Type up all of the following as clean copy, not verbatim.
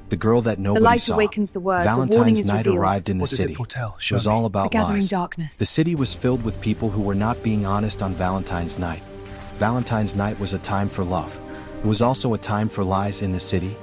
The girl that The nobody light saw. awakens the words. A warning Valentine's is night revealed. arrived in the What does it city. foretell? It Show was me. all A about gathering lies. darkness. The city was filled with people who were not being honest on Valentine's night. Valentine's night was a time for love. It was also a time for lies in the city.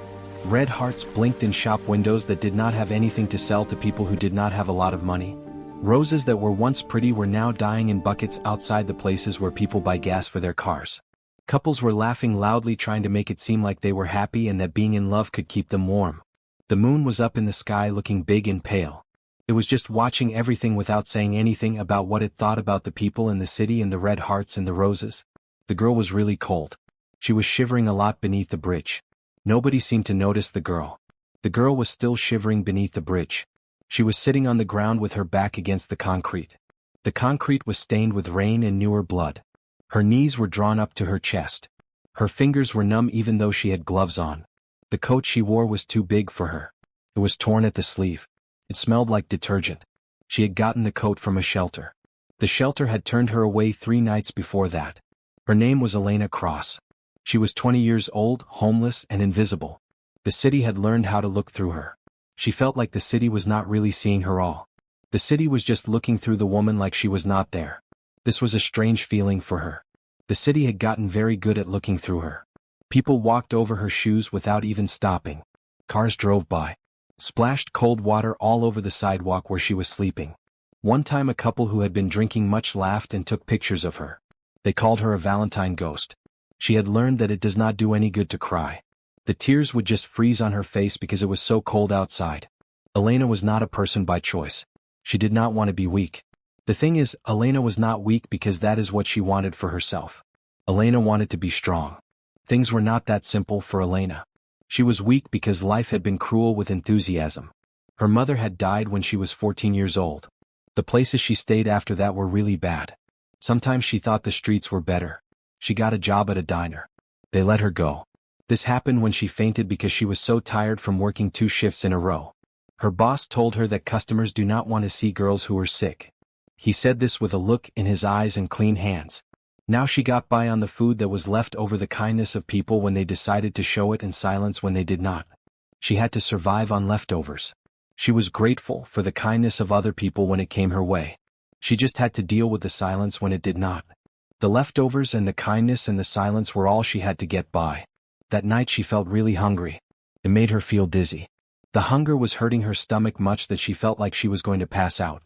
Red hearts blinked in shop windows that did not have anything to sell to people who did not have a lot of money. Roses that were once pretty were now dying in buckets outside the places where people buy gas for their cars. Couples were laughing loudly, trying to make it seem like they were happy and that being in love could keep them warm. The moon was up in the sky looking big and pale. It was just watching everything without saying anything about what it thought about the people in the city and the red hearts and the roses. The girl was really cold. She was shivering a lot beneath the bridge. Nobody seemed to notice the girl. The girl was still shivering beneath the bridge. She was sitting on the ground with her back against the concrete. The concrete was stained with rain and newer blood. Her knees were drawn up to her chest. Her fingers were numb even though she had gloves on. The coat she wore was too big for her. It was torn at the sleeve. It smelled like detergent. She had gotten the coat from a shelter. The shelter had turned her away 3 nights before that. Her name was Elena Cross. She was 20 years old, homeless, and invisible. The city had learned how to look through her. She felt like the city was not really seeing her all. The city was just looking through the woman like she was not there. This was a strange feeling for her. The city had gotten very good at looking through her. People walked over her shoes without even stopping. Cars drove by. Splashed cold water all over the sidewalk where she was sleeping. One time a couple who had been drinking much laughed and took pictures of her. They called her a Valentine ghost. She had learned that it does not do any good to cry. The tears would just freeze on her face because it was so cold outside. Elena was not a person by choice. She did not want to be weak. The thing is, Elena was not weak because that is what she wanted for herself. Elena wanted to be strong. Things were not that simple for Elena. She was weak because life had been cruel with enthusiasm. Her mother had died when she was 14 years old. The places she stayed after that were really bad. Sometimes she thought the streets were better. She got a job at a diner. They let her go. This happened when she fainted because she was so tired from working 2 shifts in a row. Her boss told her that customers do not want to see girls who are sick. He said this with a look in his eyes and clean hands. Now she got by on the food that was left over, the kindness of people when they decided to show it, and silence when they did not. She had to survive on leftovers. She was grateful for the kindness of other people when it came her way. She just had to deal with the silence when it did not. The leftovers and the kindness and the silence were all she had to get by. That night she felt really hungry. It made her feel dizzy. The hunger was hurting her stomach much that she felt like she was going to pass out.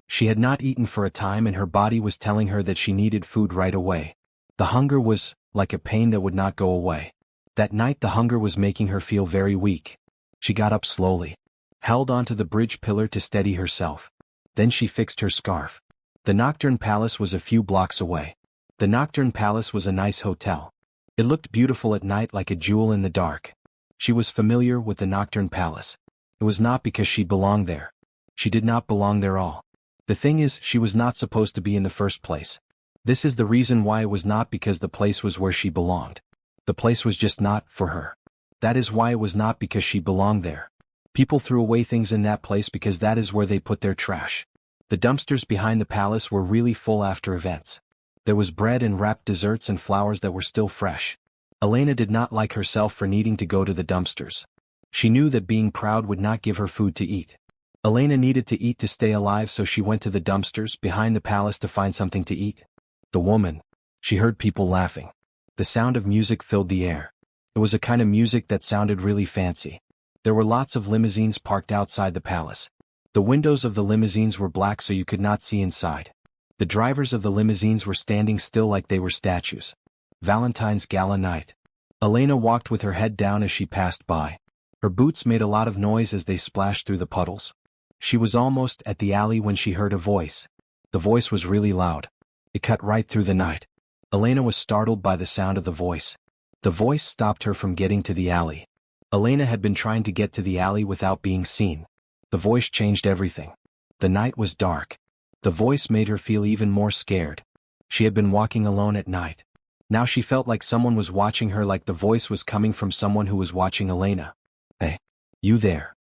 She had not eaten for a time and her body was telling her that she needed food right away. The hunger was like a pain that would not go away. That night the hunger was making her feel very weak. She got up slowly, held onto the bridge pillar to steady herself. Then she fixed her scarf. The Nocturne Palace was a few blocks away. The Nocturne Palace was a nice hotel. It looked beautiful at night like a jewel in the dark. She was familiar with the Nocturne Palace. It was not because she belonged there. She did not belong there all. The thing is, she was not supposed to be in the first place. This is the reason why it was not because the place was where she belonged. The place was just not for her. That is why it was not because she belonged there. People threw away things in that place because that is where they put their trash. The dumpsters behind the palace were really full after events. There was bread and wrapped desserts and flowers that were still fresh. Elena did not like herself for needing to go to the dumpsters. She knew that being proud would not give her food to eat. Elena needed to eat to stay alive, so she went to the dumpsters behind the palace to find something to eat. The woman. She heard people laughing. The sound of music filled the air. It was a kind of music that sounded really fancy. There were lots of limousines parked outside the palace. The windows of the limousines were black so you could not see inside. The drivers of the limousines were standing still like they were statues. Valentine's Gala night. Elena walked with her head down as she passed by. Her boots made a lot of noise as they splashed through the puddles. She was almost at the alley when she heard a voice. The voice was really loud. It cut right through the night. Elena was startled by the sound of the voice. The voice stopped her from getting to the alley. Elena had been trying to get to the alley without being seen. The voice changed everything. The night was dark. The voice made her feel even more scared. She had been walking alone at night. Now she felt like someone was watching her, like the voice was coming from someone who was watching Elena. Hey, you there?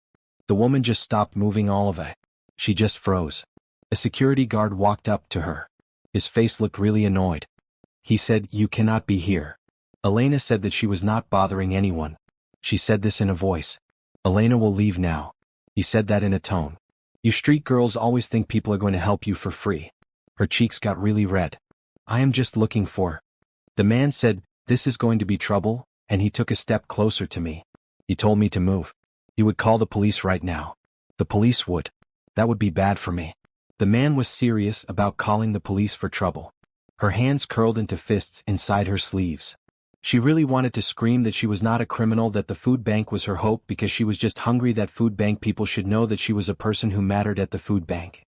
The woman just stopped moving all of it. She just froze. A security guard walked up to her. His face looked really annoyed. He said, "You cannot be here." Elena said that she was not bothering anyone. She said this in a voice. Elena will leave now. He said that in a tone. You street girls always think people are going to help you for free. Her cheeks got really red. I am just looking for. The man said, this is going to be trouble, and he took a step closer to me. He told me to move. He would call the police right now. The police would. That would be bad for me. The man was serious about calling the police for trouble. Her hands curled into fists inside her sleeves. She really wanted to scream that she was not a criminal, that the food bank was her hope, because she was just hungry that food bank people should know that she was a person who mattered at the food bank.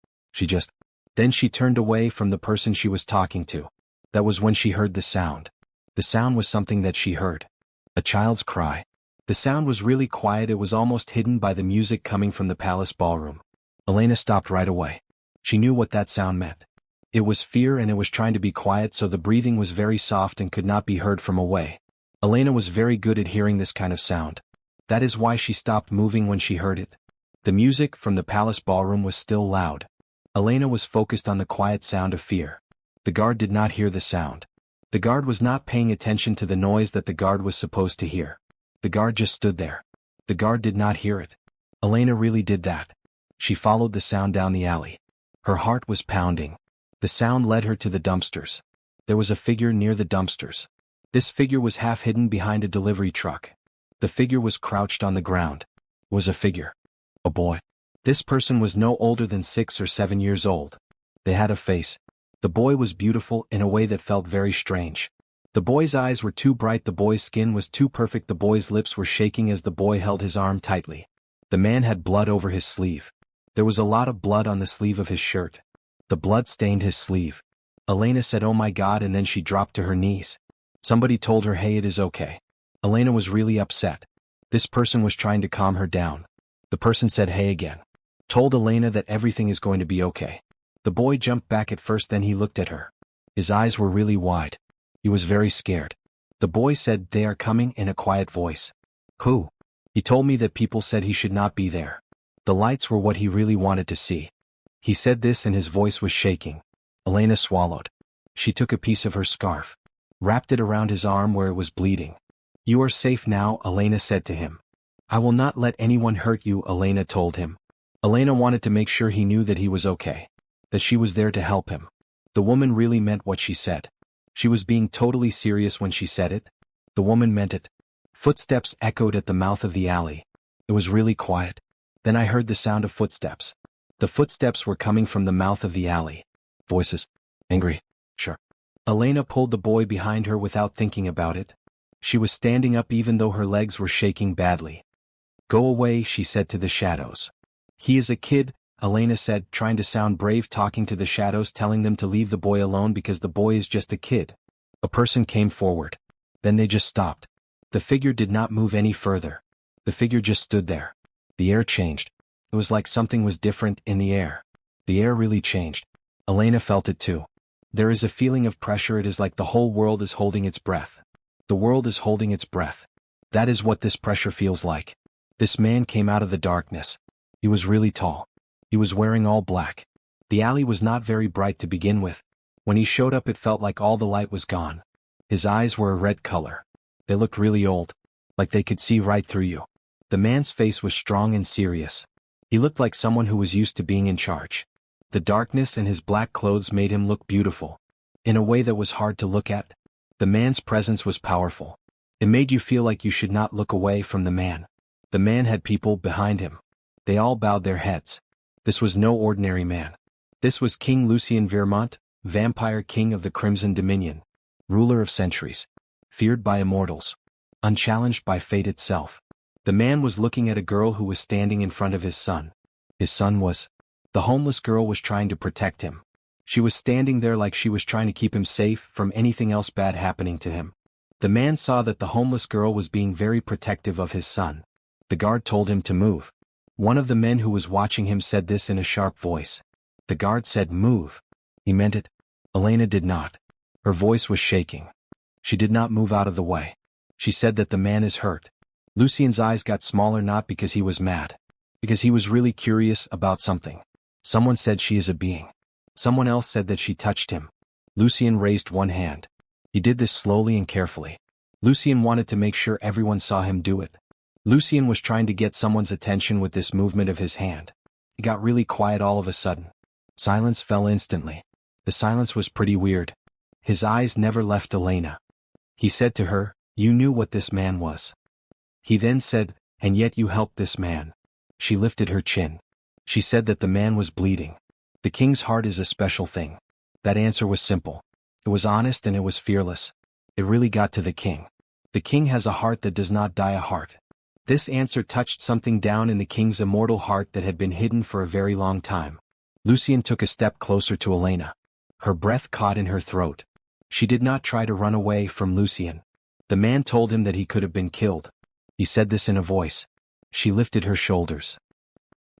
Then she turned away from the person she was talking to. That was when she heard the sound. The sound was something that she heard. A child's cry. The sound was really quiet, it was almost hidden by the music coming from the palace ballroom. Elena stopped right away. She knew what that sound meant. It was fear, and it was trying to be quiet, so the breathing was very soft and could not be heard from away. Elena was very good at hearing this kind of sound. That is why she stopped moving when she heard it. The music from the palace ballroom was still loud. Elena was focused on the quiet sound of fear. The guard did not hear the sound. The guard was not paying attention to the noise that the guard was supposed to hear. The guard just stood there. The guard did not hear it. Elena really did that. She followed the sound down the alley. Her heart was pounding. The sound led her to the dumpsters. There was a figure near the dumpsters. This figure was half hidden behind a delivery truck. The figure was crouched on the ground. It was a figure. A boy. This person was no older than 6 or 7 years old. They had a face. The boy was beautiful in a way that felt very strange. The boy's eyes were too bright, the boy's skin was too perfect, the boy's lips were shaking as the boy held his arm tightly. The man had blood over his sleeve. There was a lot of blood on the sleeve of his shirt. The blood stained his sleeve. Elena said, "Oh my God," and then she dropped to her knees. Somebody told her, "Hey, it is okay." Elena was really upset. This person was trying to calm her down. The person said, "Hey," again. Told Elena that everything is going to be okay. The boy jumped back at first, then he looked at her. His eyes were really wide. He was very scared. The boy said, "They are coming," in a quiet voice. Who? He told me that people said he should not be there. The lights were what he really wanted to see. He said this and his voice was shaking. Elena swallowed. She took a piece of her scarf, wrapped it around his arm where it was bleeding. "You are safe now," Elena said to him. "I will not let anyone hurt you," Elena told him. Elena wanted to make sure he knew that he was okay, that she was there to help him. The woman really meant what she said. She was being totally serious when she said it. The woman meant it. Footsteps echoed at the mouth of the alley. It was really quiet. Then I heard the sound of footsteps. The footsteps were coming from the mouth of the alley. Voices. Angry. Sure. Elena pulled the boy behind her without thinking about it. She was standing up even though her legs were shaking badly. "Go away," she said to the shadows. "He is a kid," Elena said, trying to sound brave, talking to the shadows, telling them to leave the boy alone because the boy is just a kid. A person came forward. Then they just stopped. The figure did not move any further. The figure just stood there. The air changed. It was like something was different in the air. The air really changed. Elena felt it too. There is a feeling of pressure. It is like the whole world is holding its breath. The world is holding its breath. That is what this pressure feels like. This man came out of the darkness. He was really tall. He was wearing all black. The alley was not very bright to begin with. When he showed up, it felt like all the light was gone. His eyes were a red color. They looked really old, like they could see right through you. The man's face was strong and serious. He looked like someone who was used to being in charge. The darkness and his black clothes made him look beautiful, in a way that was hard to look at. The man's presence was powerful. It made you feel like you should not look away from the man. The man had people behind him. They all bowed their heads. This was no ordinary man. This was King Lucien Vermont, vampire king of the Crimson Dominion, ruler of centuries, feared by immortals, unchallenged by fate itself. The man was looking at a girl who was standing in front of his son. His son was. The homeless girl was trying to protect him. She was standing there like she was trying to keep him safe from anything else bad happening to him. The man saw that the homeless girl was being very protective of his son. The guard told him to move. One of the men who was watching him said this in a sharp voice. The guard said, "Move." He meant it. Elena did not. Her voice was shaking. She did not move out of the way. She said that the man is hurt. Lucien's eyes got smaller, not because he was mad, because he was really curious about something. Someone said she is a being. Someone else said that she touched him. Lucien raised one hand. He did this slowly and carefully. Lucien wanted to make sure everyone saw him do it. Lucien was trying to get someone's attention with this movement of his hand. It got really quiet all of a sudden. Silence fell instantly. The silence was pretty weird. His eyes never left Elena. He said to her, "You knew what this man was." He then said, "And yet you helped this man." She lifted her chin. She said that the man was bleeding. The king's heart is a special thing. That answer was simple. It was honest and it was fearless. It really got to the king. The king has a heart that does not die a heart. This answer touched something down in the king's immortal heart that had been hidden for a very long time. Lucien took a step closer to Elena. Her breath caught in her throat. She did not try to run away from Lucien. The man told him that he could have been killed. He said this in a voice. She lifted her shoulders.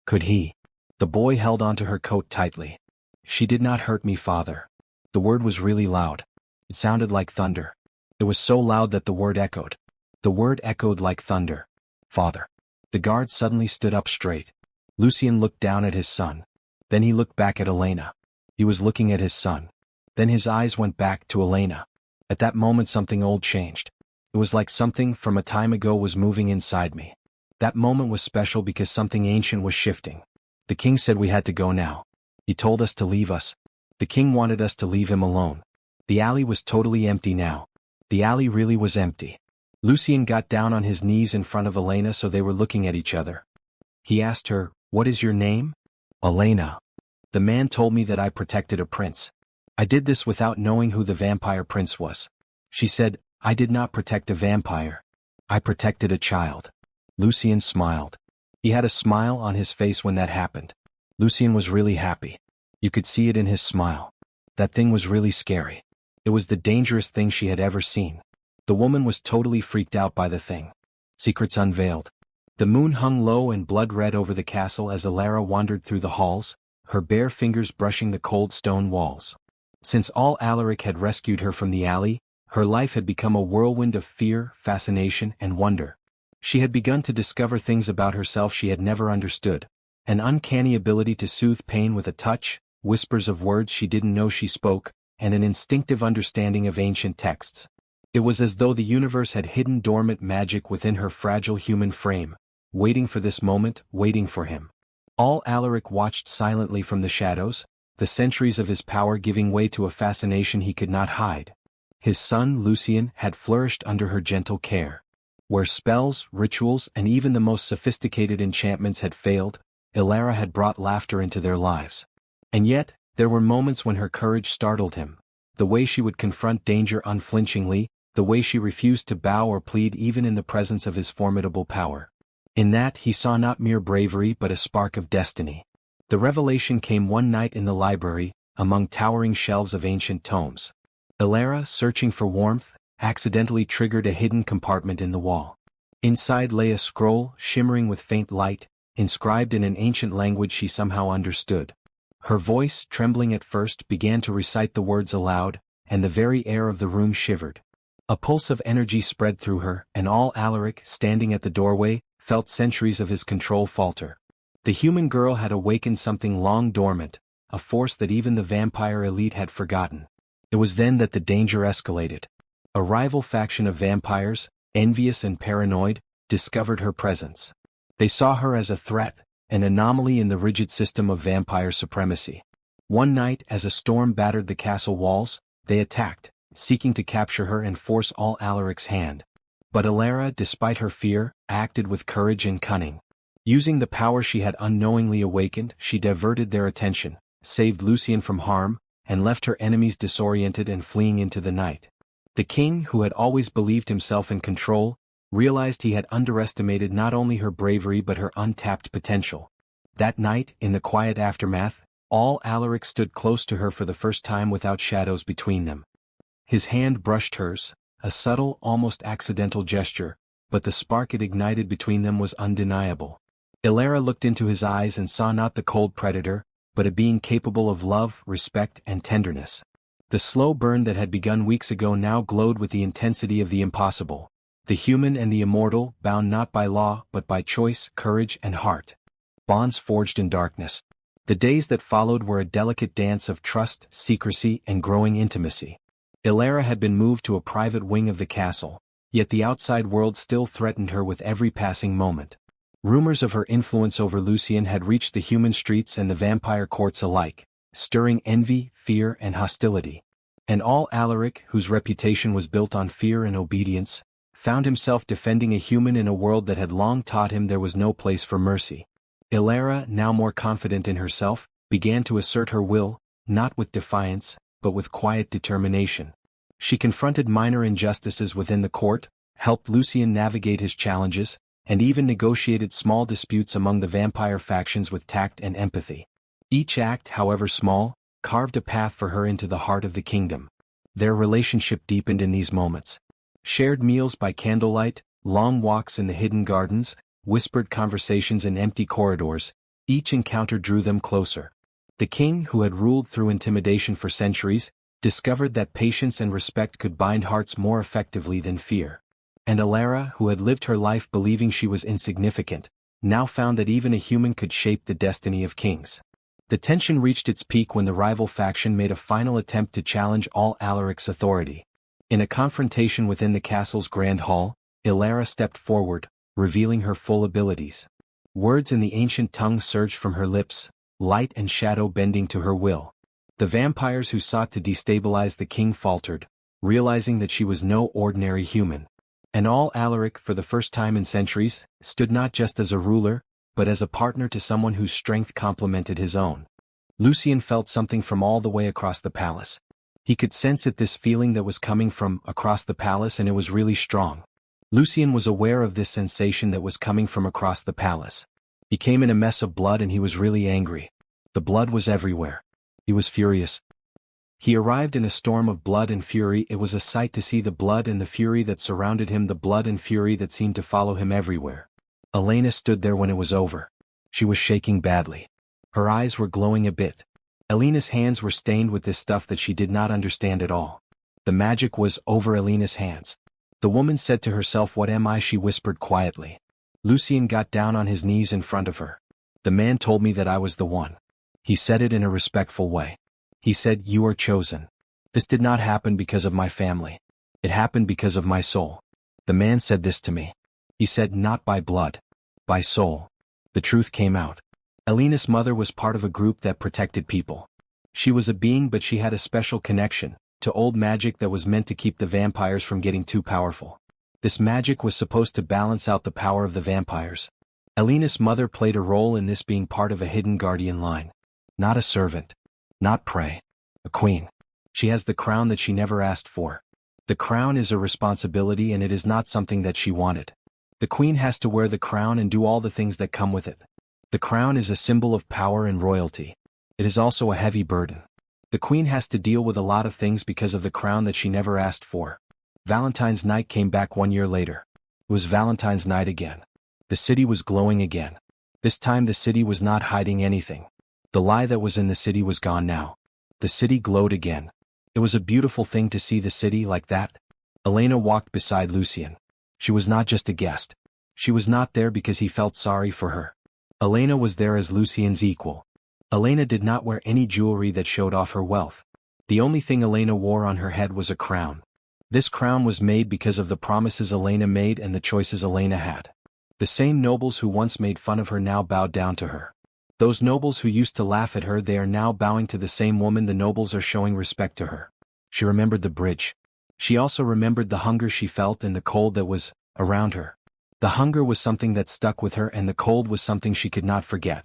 Could he? The boy held onto her coat tightly. She did not hurt me, father. The word was really loud. It sounded like thunder. It was so loud that the word echoed. The word echoed like thunder. Father. The guard suddenly stood up straight. Lucien looked down at his son. Then he looked back at Elena. He was looking at his son. Then his eyes went back to Elena. At that moment something old changed. It was like something from a time ago was moving inside me. That moment was special because something ancient was shifting. The king said we had to go now. He told us to leave us. The king wanted us to leave him alone. The alley was totally empty now. The alley really was empty. Lucien got down on his knees in front of Elena so they were looking at each other. He asked her, "What is your name?" Elena. The man told me that I protected a prince. I did this without knowing who the vampire prince was. She said, "I did not protect a vampire. I protected a child." Lucien smiled. He had a smile on his face when that happened. Lucien was really happy. You could see it in his smile. That thing was really scary. It was the dangerous thing she had ever seen. The woman was totally freaked out by the thing. Secrets unveiled. The moon hung low and blood-red over the castle as Elara wandered through the halls, her bare fingers brushing the cold stone walls. Since all Alaric had rescued her from the alley, her life had become a whirlwind of fear, fascination, and wonder. She had begun to discover things about herself she had never understood. An uncanny ability to soothe pain with a touch, whispers of words she didn't know she spoke, and an instinctive understanding of ancient texts. It was as though the universe had hidden dormant magic within her fragile human frame, waiting for this moment, waiting for him. All Alaric watched silently from the shadows, the centuries of his power giving way to a fascination he could not hide. His son, Lucien, had flourished under her gentle care. Where spells, rituals, and even the most sophisticated enchantments had failed, Elara had brought laughter into their lives. And yet, there were moments when her courage startled him. The way she would confront danger unflinchingly, the way she refused to bow or plead even in the presence of his formidable power. In that he saw not mere bravery but a spark of destiny. The revelation came one night in the library, among towering shelves of ancient tomes. Elara, searching for warmth, accidentally triggered a hidden compartment in the wall. Inside lay a scroll, shimmering with faint light, inscribed in an ancient language she somehow understood. Her voice, trembling at first, began to recite the words aloud, and the very air of the room shivered. A pulse of energy spread through her, and all Alaric, standing at the doorway, felt centuries of his control falter. The human girl had awakened something long dormant, a force that even the vampire elite had forgotten. It was then that the danger escalated. A rival faction of vampires, envious and paranoid, discovered her presence. They saw her as a threat, an anomaly in the rigid system of vampire supremacy. One night, as a storm battered the castle walls, they attacked, seeking to capture her and force all Alaric's hand. But Elara, despite her fear, acted with courage and cunning. Using the power she had unknowingly awakened, she diverted their attention, saved Lucien from harm, and left her enemies disoriented and fleeing into the night. The king, who had always believed himself in control, realized he had underestimated not only her bravery but her untapped potential. That night, in the quiet aftermath, all Alaric stood close to her for the first time without shadows between them. His hand brushed hers, a subtle, almost accidental gesture, but the spark it ignited between them was undeniable. Elara looked into his eyes and saw not the cold predator, but a being capable of love, respect, and tenderness. The slow burn that had begun weeks ago now glowed with the intensity of the impossible. The human and the immortal, bound not by law but by choice, courage, and heart. Bonds forged in darkness. The days that followed were a delicate dance of trust, secrecy, and growing intimacy. Elara had been moved to a private wing of the castle, Yet the outside world still threatened her with every passing moment. Rumors of her influence over Lucien had reached the human streets and the vampire courts alike, stirring envy, fear, and hostility. And all Alaric, whose reputation was built on fear and obedience, found himself defending a human in a world that had long taught him there was no place for mercy. Ilara, now more confident in herself, began to assert her will, not with defiance, but with quiet determination. She confronted minor injustices within the court, helped Lucien navigate his challenges, and even negotiated small disputes among the vampire factions with tact and empathy. Each act, however small, carved a path for her into the heart of the kingdom. Their relationship deepened in these moments. Shared meals by candlelight, long walks in the hidden gardens, whispered conversations in empty corridors, each encounter drew them closer. The king, who had ruled through intimidation for centuries, discovered that patience and respect could bind hearts more effectively than fear. And Ilara, who had lived her life believing she was insignificant, now found that even a human could shape the destiny of kings. The tension reached its peak when the rival faction made a final attempt to challenge all Alaric's authority. In a confrontation within the castle's grand hall, Ilara stepped forward, revealing her full abilities. Words in the ancient tongue surged from her lips, light and shadow bending to her will. The vampires who sought to destabilize the king faltered, realizing that she was no ordinary human. And all Alaric, for the first time in centuries, stood not just as a ruler, but as a partner to someone whose strength complemented his own. Lucien felt something from all the way across the palace. He could sense it, this feeling that was coming from across the palace, and it was really strong. Lucien was aware of this sensation that was coming from across the palace. He came in a mess of blood and he was really angry. The blood was everywhere. He was furious. He arrived in a storm of blood and fury. It was a sight to see the blood and the fury that surrounded him, the blood and fury that seemed to follow him everywhere. Elena stood there when it was over. She was shaking badly. Her eyes were glowing a bit. Elena's hands were stained with this stuff that she did not understand at all. The magic was over Elena's hands. The woman said to herself, "What am I?" she whispered quietly. Lucien got down on his knees in front of her. "The man told me that I was the one." He said it in a respectful way. He said, "You are chosen. This did not happen because of my family. It happened because of my soul." The man said this to me. He said, "Not by blood, by soul." The truth came out. Elena's mother was part of a group that protected people. She was a being, but she had a special connection to old magic that was meant to keep the vampires from getting too powerful. This magic was supposed to balance out the power of the vampires. Elena's mother played a role in this, being part of a hidden guardian line. Not a servant. Not prey. A queen. She has the crown that she never asked for. The crown is a responsibility, and it is not something that she wanted. The queen has to wear the crown and do all the things that come with it. The crown is a symbol of power and royalty. It is also a heavy burden. The queen has to deal with a lot of things because of the crown that she never asked for. Valentine's night came back 1 year later. It was Valentine's night again. The city was glowing again. This time the city was not hiding anything. The lie that was in the city was gone now. The city glowed again. It was a beautiful thing to see the city like that. Elena walked beside Lucien. She was not just a guest. She was not there because he felt sorry for her. Elena was there as Lucien's equal. Elena did not wear any jewelry that showed off her wealth. The only thing Elena wore on her head was a crown. This crown was made because of the promises Elena made and the choices Elena had. The same nobles who once made fun of her now bowed down to her. Those nobles who used to laugh at her, they are now bowing to the same woman. The nobles are showing respect to her. She remembered the bridge. She also remembered the hunger she felt and the cold that was around her. The hunger was something that stuck with her, and the cold was something she could not forget.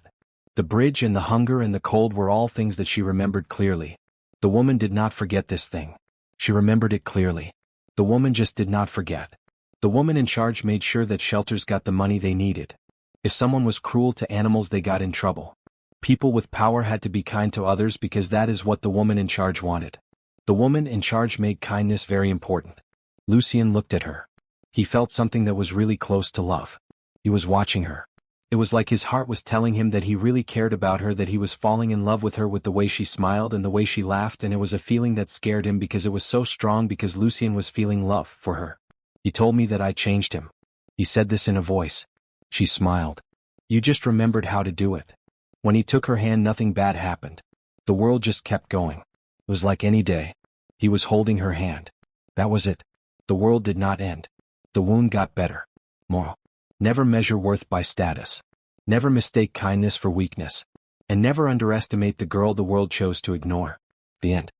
The bridge and the hunger and the cold were all things that she remembered clearly. The woman did not forget this thing. She remembered it clearly. The woman just did not forget. The woman in charge made sure that shelters got the money they needed. If someone was cruel to animals, they got in trouble. People with power had to be kind to others because that is what the woman in charge wanted. The woman in charge made kindness very important. Lucien looked at her. He felt something that was really close to love. He was watching her. It was like his heart was telling him that he really cared about her, that he was falling in love with her with the way she smiled and the way she laughed, and it was a feeling that scared him because it was so strong, because Lucien was feeling love for her. He told me that I changed him. He said this in a voice. She smiled. You just remembered how to do it. When he took her hand, nothing bad happened. The world just kept going. It was like any day. He was holding her hand. That was it. The world did not end. The wound got better. Moral: never measure worth by status. Never mistake kindness for weakness. And never underestimate the girl the world chose to ignore. The end.